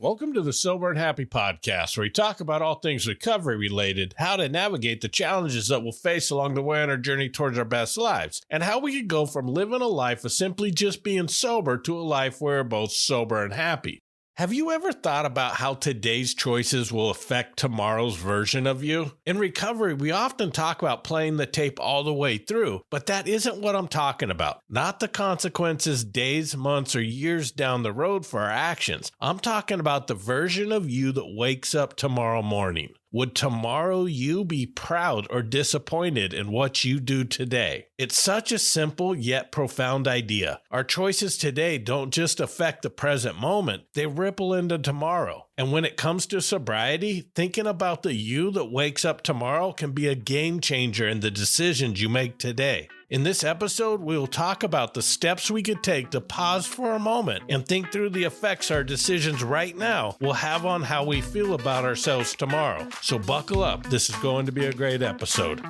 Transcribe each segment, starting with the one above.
Welcome to the Sober and Happy podcast, where we talk about all things recovery related, how to navigate the challenges that we'll face along the way on our journey towards our best lives, and how we can go from living a life of simply just being sober to a life where we're both sober and happy. Have you ever thought about how today's choices will affect tomorrow's version of you? In recovery, we often talk about playing the tape all the way through, but that isn't what I'm talking about. Not the consequences days, months, or years down the road for our actions. I'm talking about the version of you that wakes up tomorrow morning. Would tomorrow you be proud or disappointed in what you do today? It's such a simple yet profound idea. Our choices today don't just affect the present moment, they ripple into tomorrow. And when it comes to sobriety, thinking about the you that wakes up tomorrow can be a game changer in the decisions you make today. In this episode, we will talk about the steps we could take to pause for a moment and think through the effects our decisions right now will have on how we feel about ourselves tomorrow. So buckle up. This is going to be a great episode.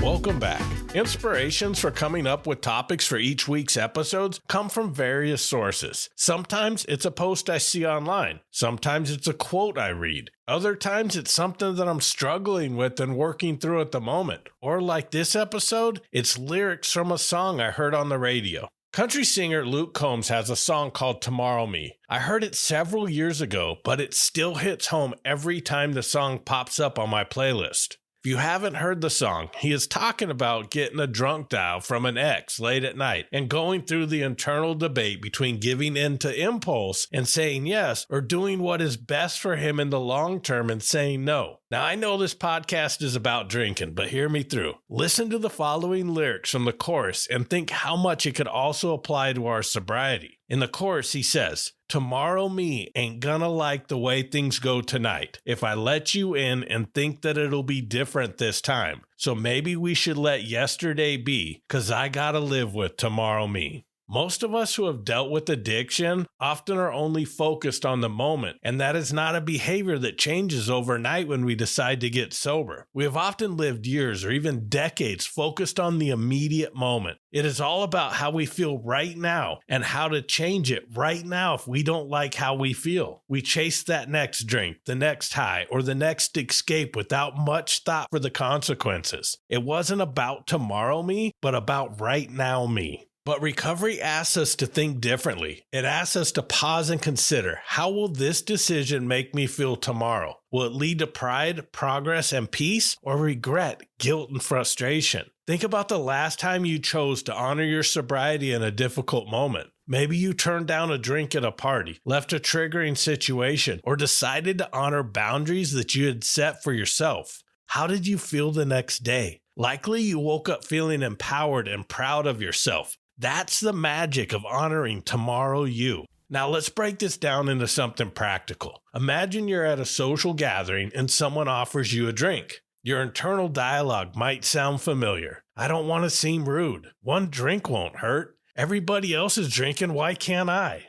Welcome back. Inspirations for coming up with topics for each week's episodes come from various sources. Sometimes it's a post I see online. Sometimes it's a quote I read. Other times it's something that I'm struggling with and working through at the moment. Or like this episode, it's lyrics from a song I heard on the radio. Country singer Luke Combs has a song called Tomorrow Me. I heard it several years ago, but it still hits home every time the song pops up on my playlist. If you haven't heard the song, he is talking about getting a drunk dial from an ex late at night and going through the internal debate between giving in to impulse and saying yes, or doing what is best for him in the long term and saying no. Now, I know this podcast is about drinking, but hear me through. Listen to the following lyrics from the chorus and think how much it could also apply to our sobriety. In the chorus, he says, "Tomorrow me ain't gonna like the way things go tonight if I let you in and think that it'll be different this time. So maybe we should let yesterday be, 'cause I gotta live with tomorrow me." Most of us who have dealt with addiction often are only focused on the moment, and that is not a behavior that changes overnight when we decide to get sober. We have often lived years or even decades focused on the immediate moment. It is all about how we feel right now and how to change it right now if we don't like how we feel. We chase that next drink, the next high, or the next escape without much thought for the consequences. It wasn't about tomorrow me, but about right now me. But recovery asks us to think differently. It asks us to pause and consider, how will this decision make me feel tomorrow? Will it lead to pride, progress, and peace, or regret, guilt, and frustration? Think about the last time you chose to honor your sobriety in a difficult moment. Maybe you turned down a drink at a party, left a triggering situation, or decided to honor boundaries that you had set for yourself. How did you feel the next day? Likely you woke up feeling empowered and proud of yourself. That's the magic of honoring tomorrow you. Now let's break this down into something practical. Imagine you're at a social gathering and someone offers you a drink. Your internal dialogue might sound familiar. I don't want to seem rude. One drink won't hurt. Everybody else is drinking, why can't I?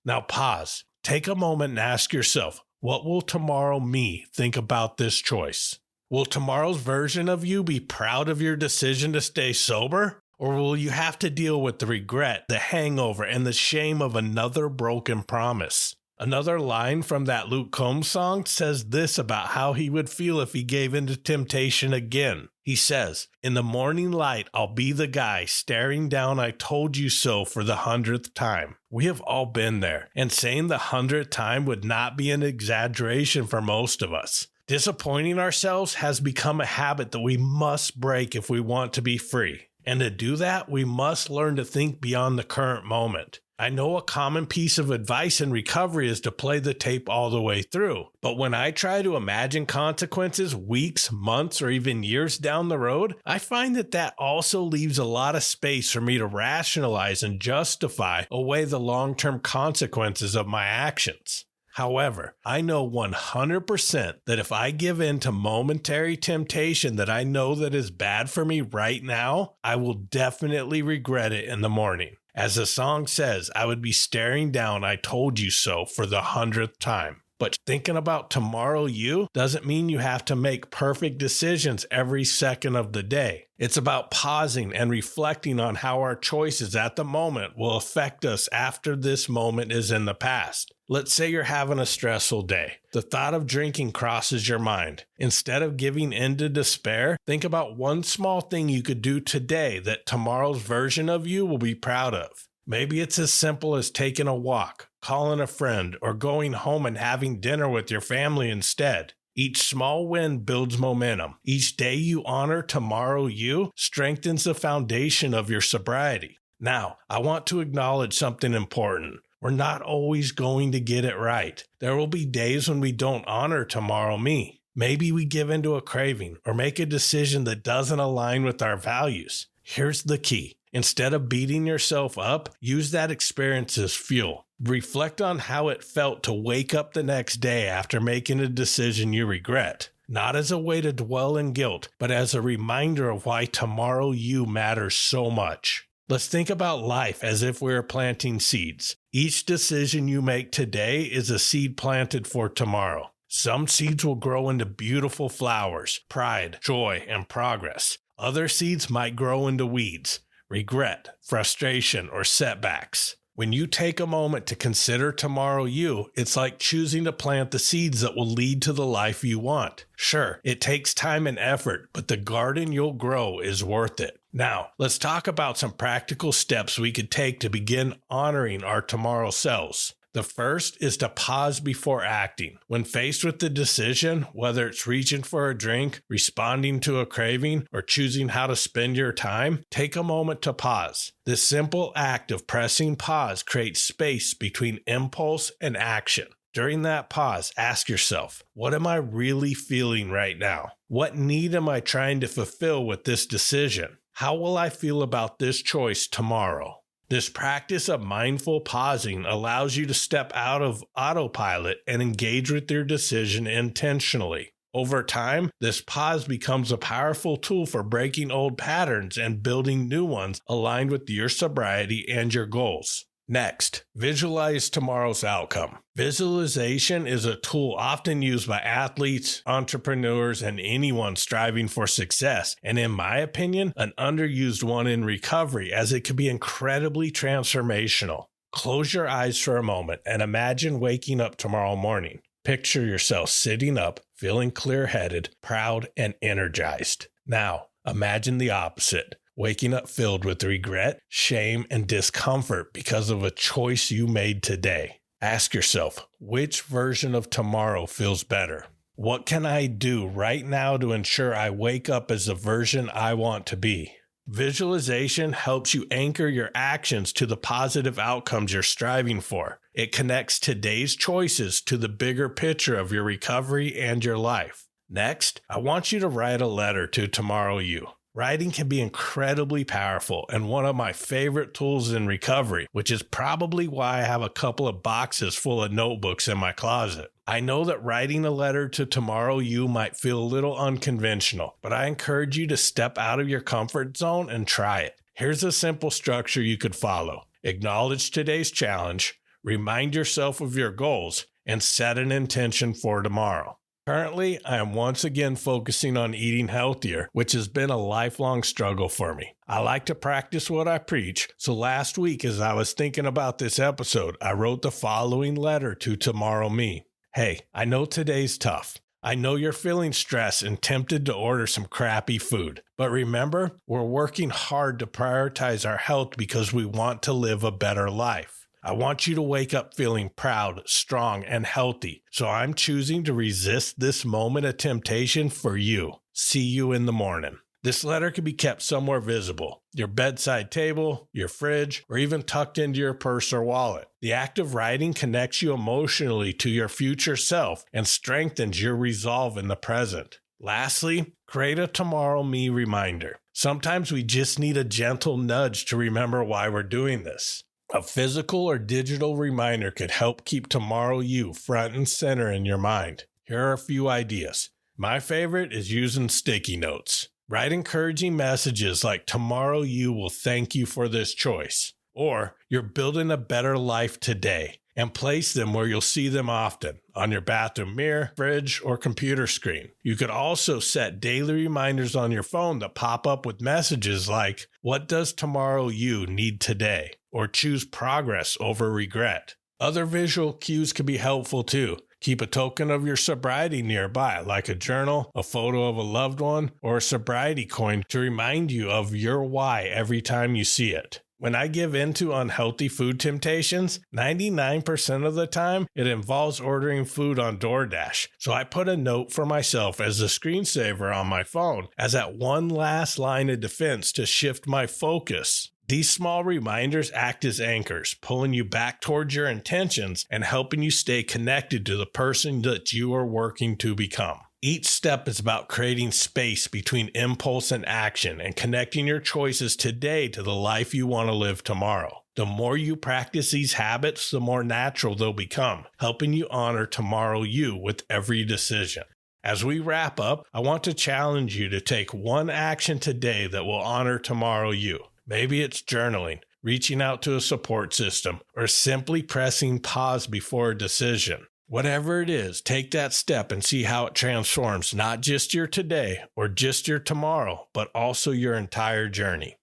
Now pause. Take a moment and ask yourself, what will tomorrow me think about this choice? Will tomorrow's version of you be proud of your decision to stay sober? Or will you have to deal with the regret, the hangover, and the shame of another broken promise? Another line from that Luke Combs song says this about how he would feel if he gave in to temptation again. He says, "In the morning light, I'll be the guy staring down 'I told you so' for the 100th time." We have all been there, and saying the 100th time would not be an exaggeration for most of us. Disappointing ourselves has become a habit that we must break if we want to be free. And to do that, we must learn to think beyond the current moment. I know a common piece of advice in recovery is to play the tape all the way through. But when I try to imagine consequences weeks, months, or even years down the road, I find that also leaves a lot of space for me to rationalize and justify away the long-term consequences of my actions. However, I know 100% that if I give in to momentary temptation that I know that is bad for me right now, I will definitely regret it in the morning. As the song says, I would be staring down "I told you so" for the 100th time. But thinking about tomorrow you doesn't mean you have to make perfect decisions every second of the day. It's about pausing and reflecting on how our choices at the moment will affect us after this moment is in the past. Let's say you're having a stressful day. The thought of drinking crosses your mind. Instead of giving in to despair, think about one small thing you could do today that tomorrow's version of you will be proud of. Maybe it's as simple as taking a walk, calling a friend, or going home and having dinner with your family instead. Each small win builds momentum. Each day you honor tomorrow you strengthens the foundation of your sobriety. Now, I want to acknowledge something important. We're not always going to get it right. There will be days when we don't honor tomorrow me. Maybe we give into a craving or make a decision that doesn't align with our values. Here's the key. Instead of beating yourself up, use that experience as fuel. Reflect on how it felt to wake up the next day after making a decision you regret. Not as a way to dwell in guilt, but as a reminder of why tomorrow you matters so much. Let's think about life as if we were planting seeds. Each decision you make today is a seed planted for tomorrow. Some seeds will grow into beautiful flowers, pride, joy, and progress. Other seeds might grow into weeds, regret, frustration, or setbacks. When you take a moment to consider tomorrow you, it's like choosing to plant the seeds that will lead to the life you want. Sure, it takes time and effort, but the garden you'll grow is worth it. Now, let's talk about some practical steps we could take to begin honoring our tomorrow selves. The first is to pause before acting. When faced with the decision, whether it's reaching for a drink, responding to a craving, or choosing how to spend your time, take a moment to pause. This simple act of pressing pause creates space between impulse and action. During that pause, ask yourself, what am I really feeling right now? What need am I trying to fulfill with this decision? How will I feel about this choice tomorrow? This practice of mindful pausing allows you to step out of autopilot and engage with your decision intentionally. Over time, this pause becomes a powerful tool for breaking old patterns and building new ones aligned with your sobriety and your goals. Next, visualize tomorrow's outcome. Visualization is a tool often used by athletes, entrepreneurs, and anyone striving for success, and in my opinion, an underused one in recovery as it can be incredibly transformational. Close your eyes for a moment and imagine waking up tomorrow morning. Picture yourself sitting up, feeling clear-headed, proud, and energized. Now, imagine the opposite. Waking up filled with regret, shame, and discomfort because of a choice you made today. Ask yourself, which version of tomorrow feels better? What can I do right now to ensure I wake up as the version I want to be? Visualization helps you anchor your actions to the positive outcomes you're striving for. It connects today's choices to the bigger picture of your recovery and your life. Next, I want you to write a letter to tomorrow you. Writing can be incredibly powerful and one of my favorite tools in recovery, which is probably why I have a couple of boxes full of notebooks in my closet. I know that writing a letter to tomorrow you might feel a little unconventional, but I encourage you to step out of your comfort zone and try it. Here's a simple structure you could follow. Acknowledge today's challenge, remind yourself of your goals, and set an intention for tomorrow. Currently, I am once again focusing on eating healthier, which has been a lifelong struggle for me. I like to practice what I preach, so last week as I was thinking about this episode, I wrote the following letter to tomorrow me. Hey, I know today's tough. I know you're feeling stressed and tempted to order some crappy food. But remember, we're working hard to prioritize our health because we want to live a better life. I want you to wake up feeling proud, strong, and healthy. So I'm choosing to resist this moment of temptation for you. See you in the morning. This letter can be kept somewhere visible, your bedside table, your fridge, or even tucked into your purse or wallet. The act of writing connects you emotionally to your future self and strengthens your resolve in the present. Lastly, create a tomorrow me reminder. Sometimes we just need a gentle nudge to remember why we're doing this. A physical or digital reminder could help keep tomorrow you front and center in your mind. Here are a few ideas. My favorite is using sticky notes. Write encouraging messages like tomorrow you will thank you for this choice, or you're building a better life today, and place them where you'll see them often, on your bathroom mirror, fridge, or computer screen. You could also set daily reminders on your phone that pop up with messages like, "What does tomorrow you need today?" or "Choose progress over regret." Other visual cues can be helpful too. Keep a token of your sobriety nearby, like a journal, a photo of a loved one, or a sobriety coin to remind you of your why every time you see it. When I give in to unhealthy food temptations, 99% of the time, it involves ordering food on DoorDash. So I put a note for myself as a screensaver on my phone as that one last line of defense to shift my focus. These small reminders act as anchors, pulling you back towards your intentions and helping you stay connected to the person that you are working to become. Each step is about creating space between impulse and action and connecting your choices today to the life you want to live tomorrow. The more you practice these habits, the more natural they'll become, helping you honor tomorrow you with every decision. As we wrap up, I want to challenge you to take one action today that will honor tomorrow you. Maybe it's journaling, reaching out to a support system, or simply pressing pause before a decision. Whatever it is, take that step and see how it transforms not just your today or just your tomorrow, but also your entire journey.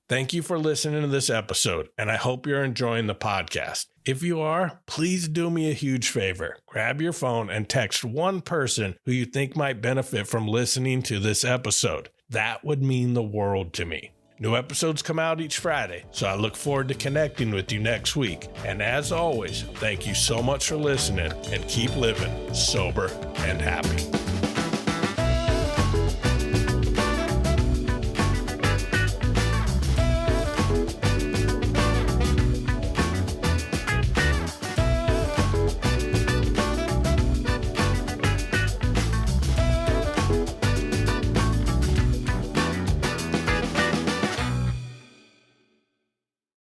Thank you for listening to this episode, and I hope you're enjoying the podcast. If you are, please do me a huge favor. Grab your phone and text one person who you think might benefit from listening to this episode. That would mean the world to me. New episodes come out each Friday, so I look forward to connecting with you next week. And as always, thank you so much for listening and keep living sober and happy.